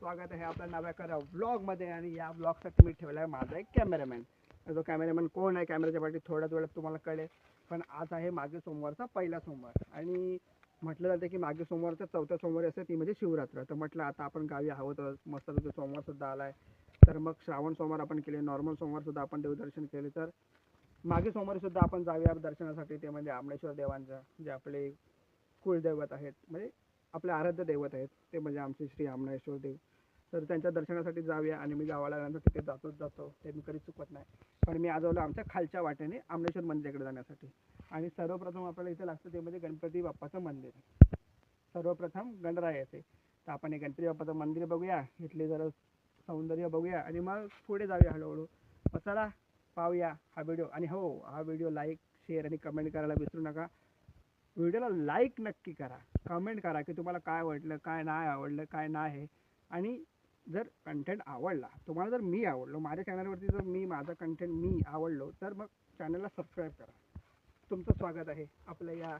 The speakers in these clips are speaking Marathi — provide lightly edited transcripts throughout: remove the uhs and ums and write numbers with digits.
स्वागत आहे आपल्या नव्या व्लॉगमध्ये. आणि या व्लॉगसाठी मी ठेवला आहे माझा एक कॅमेरामॅन. तो कॅमेरामॅन कोण आहे कॅमेराच्या पाठी थोड्याच वेळात तुम्हाला कळेल. पण आज आहे मागे सोमवारचा पहिला सोमवार आणि म्हटलं जातं की मागे सोमवारचा चौथा सोमवार असते ती म्हणजे शिवरात्र. तर म्हटलं आता आपण गावी आहोत, मस्त सोमवारसुद्धा आला आहे. तर मग श्रावण सोमवार आपण केले, नॉर्मल सोमवारसुद्धा आपण देवदर्शन केले. तर मागे सोमवारीसुद्धा आपण जाऊया दर्शनासाठी, ते म्हणजे आमळेश्वर देवांचं, जे आपले कुलदैवत आहेत, म्हणजे आपले आराध्य दैवत आहेत, ते म्हणजे आमचे श्री आमळेश्वर देव. तर त्यांच्या दर्शनासाठी जाऊया. आणि मी गावाला आल्यानंतर तिथे जातो, ते मी कधी चुकत नाही. पण मी आज आलो आमच्या खालच्या वाटेने आमळेश्वर मंदिराकडे जाण्यासाठी. आणि सर्वप्रथम आपल्याला इथे लागतं ते म्हणजे गणपती बाप्पाचं मंदिर. सर्वप्रथम गणरायाचे. तर आपण हे गणपती बाप्पाचं मंदिर बघूया, इथले जरा सौंदर्य बघूया आणि मग पुढे जाऊया हळूहळू. मग चला पाहूया हा व्हिडिओ. आणि हो, हा व्हिडिओ लाईक, शेअर आणि कमेंट करायला विसरू नका. व्हिडिओला लाईक नक्की करा, कमेंट करा की तुम्हाला काय आवडलं, काय नाही आवडलं, काय नाही. आणि जर कंटेंट आवडला तुम्हाला, जर मी आवडलो, माझ्या चॅनलवरती जर माझा कंटेंट मी आवडलो, तर मग चॅनलला सबस्क्राईब करा. तुमचं स्वागत आहे आपल्या या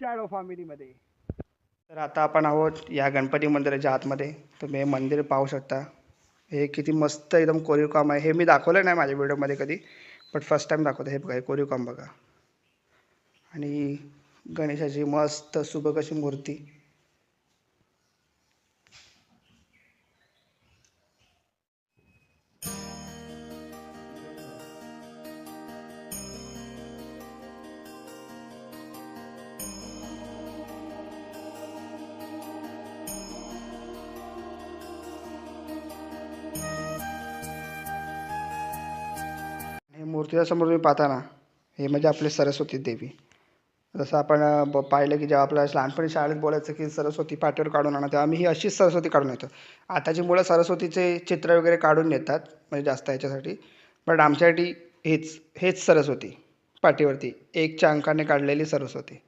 शॅडो फॅमिलीमध्ये. तर आता आपण आहोत या गणपती मंदिराच्या आतमध्ये. तुम्ही हे मंदिर पाहू शकता. हे किती मस्त एकदम कोरीव काम आहे. हे मी दाखवलं नाही माझ्या व्हिडिओमध्ये कधी, बट फर्स्ट टाइम दाखवतो. हे बघा, हे कोरीव काम बघा. आणि गणेशाची मस्त सुबक अशी मूर्ती. हे मूर्तीच्या समोर तुम्ही पाहता ना, हे म्हणजे आपले सरस्वती देवी. जसं आपण पाहिलं की जेव्हा आपल्याला लहानपणी शाळेत बोलायचं की सरस्वती पाटीवर काढून आणा, तेव्हा आम्ही ही अशीच सरस्वती काढून येतो. आताची मुलं सरस्वतीचे चित्र वगैरे काढून येतात म्हणजे जास्त ह्याच्यासाठी, बट आमच्यासाठी हेच सरस्वती पाटीवरती एकच्या अंकाने काढलेली सरस्वती.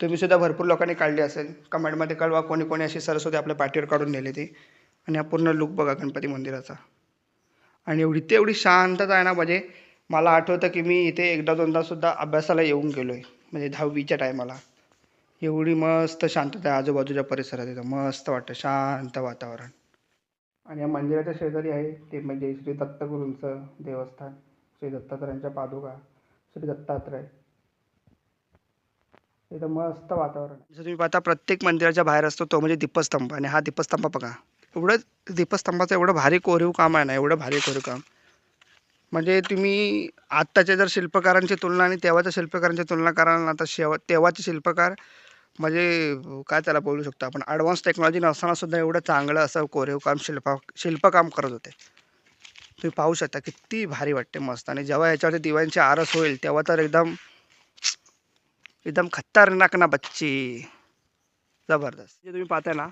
तुम्हीसुद्धा भरपूर लोकांनी काढली असेल. कमेंटमध्ये कळवा कोणी कोणी अशी सरस्वती आपल्या पाटीवर काढून नेली ती. आणि हा पूर्ण लुक बघा गणपती मंदिराचा. आणि एवढी शांतता आहे ना, म्हणजे मला आठवतं की मी इथे एकदा दोनदा सुद्धा अभ्यासाला येऊन गेलो आहे, म्हणजे 10वीच्या टायमाला. एवढी मस्त शांतता आहे आजूबाजूच्या परिसरात, इथं मस्त वाटतं, शांत वातावरण. आणि या मंदिराच्या शेजारी आहे ते म्हणजे श्री दत्तगुरूंचं देवस्थान, श्री दत्तात्रयांच्या पादुका, श्री दत्तात्रय. इथं मस्त वातावरण. जसं तुम्ही पाहता प्रत्येक मंदिराच्या बाहेर असतो तो म्हणजे दीपस्तंभ. आणि हा दीपस्तंभ बघा, एवढं दीपस्तंभाचं एवढं भारी कोरीव काम आहे ना, एवढं भारी कोरीव काम. म्हणजे तुम्ही आत्ताच्या जर शिल्पकारांची तुलना आणि तेव्हाच्या शिल्पकारांची तुलना कराल ना, तर तेव्हाचे शिल्पकार म्हणजे काय त्याला बोलू शकतो आपण, ॲडव्हान्स टेक्नॉलॉजी नसताना सुद्धा एवढं चांगलं असं कोरीव काम शिल्पकाम करत होते. तुम्ही पाहू शकता किती भारी वाटते, मस्त. आणि जेव्हा याच्यावरती दिव्यांची आरस होईल तेव्हा तर एकदम एकदम खतरनाक ना बच्ची, जबरदस्त. जे तुम्ही पाहताय ना,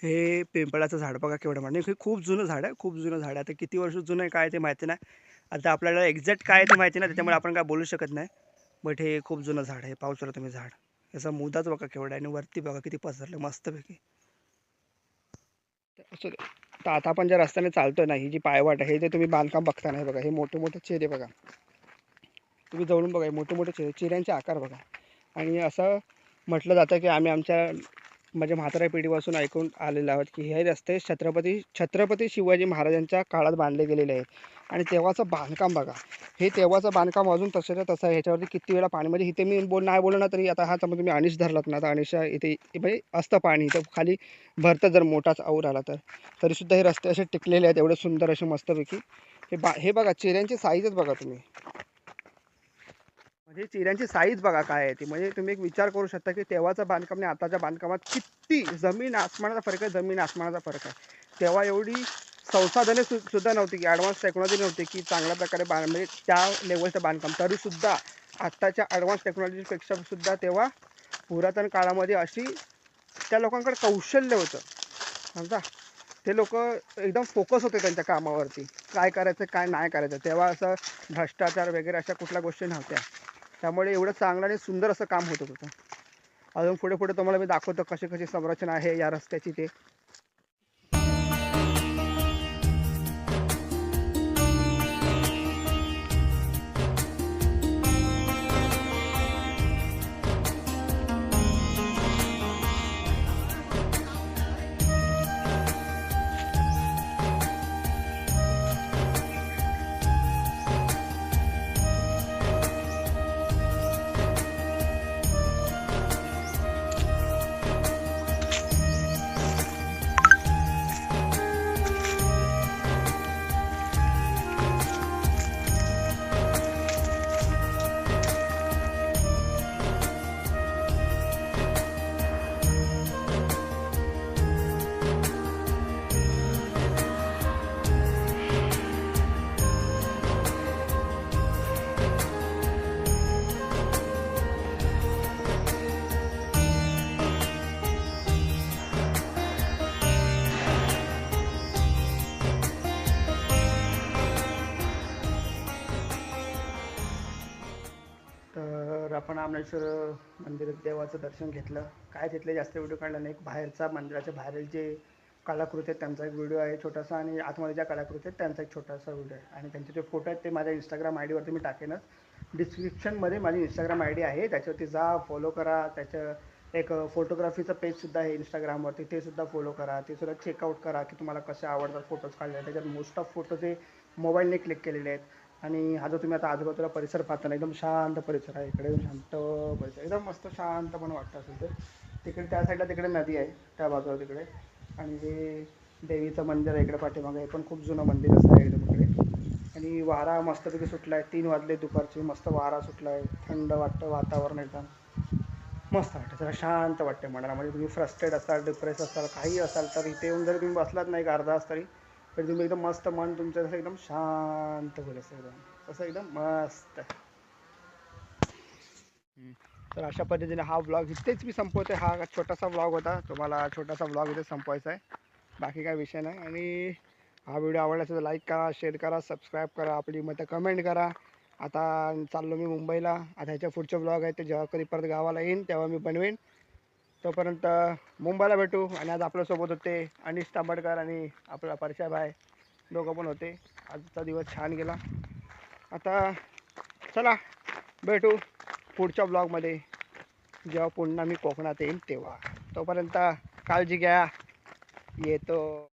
हे पिंपळाचं झाड बघा केवढं, म्हणजे हे खूप जुनं झाड आहे, खूप जुनं झाड आहे. आता किती वर्ष जुनं आहे काय ते माहिती नाही, आता आपल्याला एक्झॅक्ट काय ते माहिती नाही, त्याच्यामुळे आपण काय बोलू शकत नाही. बट हे खूप जुनं झाड आहे. पाहू शकता तुम्ही झाड, याचा मुदाच बघा केवढा आहे आणि वरती बघा किती पसरलं मस्तपैकी. असं तर आता आपण ज्या रस्त्याने चालतोय ना, ही जी पायवाट आहे, ते तुम्ही बांधकाम बघता नाही बघा, हे मोठे मोठे चेहरे बघा, तुम्ही जवळून बघा, मोठे मोठे चिऱ्यांचे आकार बघा. आणि असं म्हटलं जातं की आम्ही आमच्या म्हणजे म्हाताऱ्या पिढीपासून ऐकून आलेलो आहोत की हे रस्ते छत्रपती शिवाजी महाराजांच्या काळात बांधले गेलेले आहेत. आणि तेव्हाचं बांधकाम बघा, हे तेव्हाचं बांधकाम अजून तसंच्या तसं आहे. ह्याच्यावरती किती वेळा पाणी, म्हणजे इथे मी नाही बोललो ना तरी, आता हा समजा तुम्ही अनिश धरलात ना, तर अनिशा इथे म्हणजे असतं पाणी, इथं खाली भरतं जर मोठाच आऊर आला तर. तरीसुद्धा हे रस्ते असे टिकलेले आहेत, एवढे सुंदर असे मस्तपैकी. हे बघा चिऱ्यांची साईजच बघा तुम्ही, म्हणजे चिऱ्यांची साईज बघा काय आहे ती. म्हणजे तुम्ही एक विचार करू शकता की तेव्हाचं बांधकाम आणि आताच्या बांधकामात किती जमीन आसमानाचा फरक आहे, जमीन आसमानाचा फरक आहे. तेव्हा एवढी संसाधने सुद्धा नव्हती, की ॲडव्हान्स टेक्नॉलॉजी नव्हती की चांगल्या प्रकारे म्हणजे त्या लेवलचं बांधकाम. तरीसुद्धा आत्ताच्या ॲडव्हान्स टेक्नॉलॉजीपेक्षा सुद्धा तेव्हा पुरातन काळामध्ये अशी त्या लोकांकडे कौशल्य होतं. समजा ते लोक एकदम फोकस होते त्यांच्या कामावरती, काय करायचं काय नाही करायचं. तेव्हा असं भ्रष्टाचार वगैरे अशा कुठल्या गोष्टी नव्हत्या, त्यामुळे एवढं चांगलं आणि सुंदर असं काम होत होतं. अजून पुढे पुढे तुम्हाला मी दाखवतो कशी कशी संरचना आहे या रस्त्याची ते. तर आपण आमनेश्वर मंदिरात देवाचं दर्शन घेतलं. काय तिथले जास्त व्हिडिओ काढला नाही. एक बाहेरचा मंदिराच्या बाहेरील जे कलाकृती आहेत त्यांचा एक व्हिडिओ आहे छोटासा, आणि आतमध्ये ज्या कलाकृती आहेत त्यांचा एक छोटासा व्हिडिओ आहे. आणि त्यांचे जे फोटो आहेत ते माझ्या इंस्टाग्राम आय डीवरती मी टाकेनच. डिस्क्रिप्शनमध्ये माझी इंस्टाग्राम आय डी आहे, त्याच्यावरती जा, फॉलो करा. त्याचं एक फोटोग्राफीचं पेजसुद्धा आहे इंस्टाग्रामवरती, ते सुद्धा फॉलो करा. ते सुद्धा चेकआउट करा की तुम्हाला कसे आवडतात फोटोज काढले. त्याच्यात मोस्ट ऑफ फोटोज हे मोबाईलने क्लिक केलेले आहेत. आणि हा जो तुम्ही आता आजूबाजूला परिसर पाहता ना, एकदम शांत परिसर आहे. इकडे एकदम शांत परिसर, एकदम मस्त शांतपणे वाटतं असेल तर तिकडे त्या साईडला तिकडे नदी आहे त्या बाजूला तिकडे. आणि हे देवीचं मंदिर आहे इकडे पाठीमागे, हे पण खूप जुनं मंदिर असं आहे एकदम इकडे. आणि वारा मस्तपैकी सुटला आहे, 3 वाजले दुपारचे, मस्त वारा सुटला आहे, थंड वाटतं वातावरण एकदम मस्त वाटतं. जरा शांत वाटते मनाला. म्हणजे तुम्ही फ्रस्ट्रेट असाल, डिप्रेस असाल, काही असाल तर इथे येऊन जरी तुम्ही बसलात नाही एक अर्धा तास तरी तुम्ही एकदम मस्त मन तुमचं असं एकदम शांत होईल, असं एकदम असं एकदम मस्त. तर अशा पद्धतीने हा व्लॉग इथेच मी संपवते. हा छोटासा व्लॉग होता, तुम्हाला छोटासा व्लॉग इथे संपवायचा आहे, बाकी काय विषय नाही. आणि हा व्हिडिओ आवडला असेल तर लाईक करा, शेअर करा, सबस्क्राईब करा, आपली मतं कमेंट करा. आता चाललो मी मुंबईला. आता ह्याच्या पुढचे व्लॉग आहे ते जेव्हा कधी परत गावाला येईन तेव्हा मी बनवेन. तोपर्यंत मुंबईला भेटू. आणि आज आपल्यासोबत होते अनिश तांबडकर आणि आपला परशा भाई, दोघं पण होते. आजचा दिवस छान गेला. आता चला भेटू पुढच्या ब्लॉगमध्ये, जेव्हा पुन्हा मी कोकणात येईन तेव्हा. तोपर्यंत काळजी घ्या, येतो.